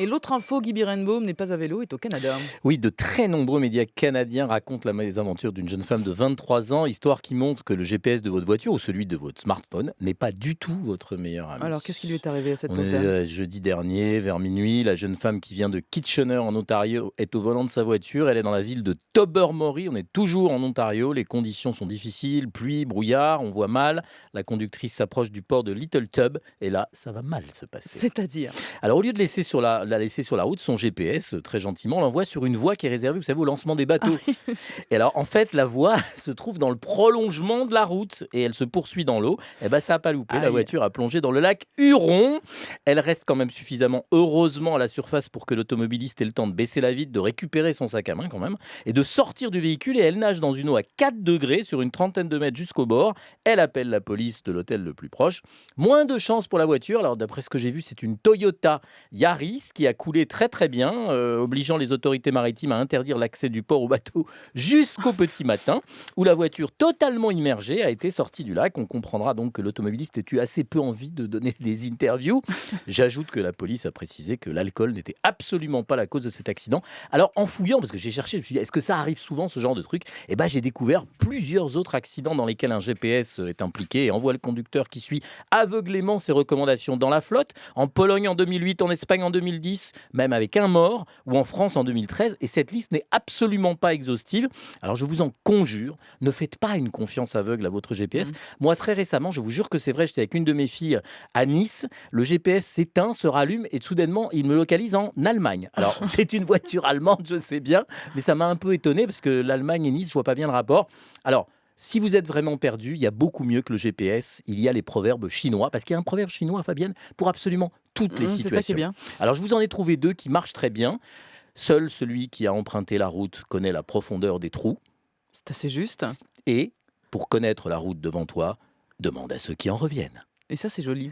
Et l'autre info, Guy Birenbaum n'est pas à vélo, est au Canada. Oui, de très nombreux médias canadiens racontent la mésaventure d'une jeune femme de 23 ans, histoire qui montre que le GPS de votre voiture ou celui de votre smartphone n'est pas du tout votre meilleur Alors, qu'est-ce qui lui ami. est arrivé à cette On est potane? jeudi dernier, vers minuit, la jeune femme qui vient de Kitchener en Ontario est au volant de sa voiture. Elle est dans la ville de Tobermory. On est toujours en Ontario. Les conditions sont difficiles, pluie, brouillard, on voit mal. La conductrice s'approche du port de Little Tub et là, ça va mal se passer. C'est-à-dire? Alors, au lieu de la laisser sur la route, son GPS, très gentiment, l'envoie sur une voie qui est réservée, vous savez, au lancement des Ah bateaux. oui. Et alors, en fait, la voie se trouve dans le prolongement de la route et elle se poursuit dans l'eau. Et ben, ça n'a pas loupé. La Aïe. voiture a plongé dans le lac Huron. Elle reste quand même suffisamment, heureusement, à la surface pour que l'automobiliste ait le temps de baisser la vitre, de récupérer son sac à main quand même, et de sortir du véhicule. Et elle nage dans une eau à 4 degrés sur une trentaine de mètres jusqu'au bord. Elle appelle la police de l'hôtel le plus proche. Moins de chance pour la voiture. Alors, d'après ce que j'ai vu, c'est une Toyota Yaris qui a coulé très très bien, obligeant les autorités maritimes à interdire l'accès du port au bateau jusqu'au petit matin, où la voiture totalement immergée a été sortie du lac. On comprendra donc que l'automobiliste ait eu assez peu envie de donner des interviews. J'ajoute que la police a précisé que l'alcool n'était absolument pas la cause de cet accident. Alors en fouillant, parce que j'ai cherché, je me suis dit, est-ce que ça arrive souvent ce genre de truc? Eh ben j'ai découvert plusieurs autres accidents dans lesquels un GPS est impliqué et envoie le conducteur qui suit aveuglément ses recommandations dans la flotte. En Pologne en 2008, en Espagne en 2010, même avec un mort, ou en France en 2013. Et cette liste n'est absolument pas exhaustive. Alors je vous en conjure, ne faites pas une confiance aveugle à votre GPS. Mmh. Moi, très récemment, je vous jure que c'est vrai, j'étais avec une de mes filles à Nice, le GPS s'éteint, se rallume et soudainement, il me localise en Allemagne. Alors, c'est une voiture allemande, je sais bien, mais ça m'a un peu étonné parce que l'Allemagne et Nice, je vois pas bien le rapport. Alors, si vous êtes vraiment perdu, il y a beaucoup mieux que le GPS. Il y a les proverbes chinois, parce qu'il y a un proverbe chinois, Fabienne, pour absolument toutes les C'est ça qui est situations. bien. Alors, je vous en ai trouvé deux qui marchent très bien. Seul celui qui a emprunté la route connaît la profondeur des trous. C'est assez juste. Et pour connaître la route devant toi, demande à ceux qui en reviennent. Et ça, c'est joli.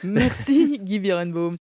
Merci Guy Birenbaum.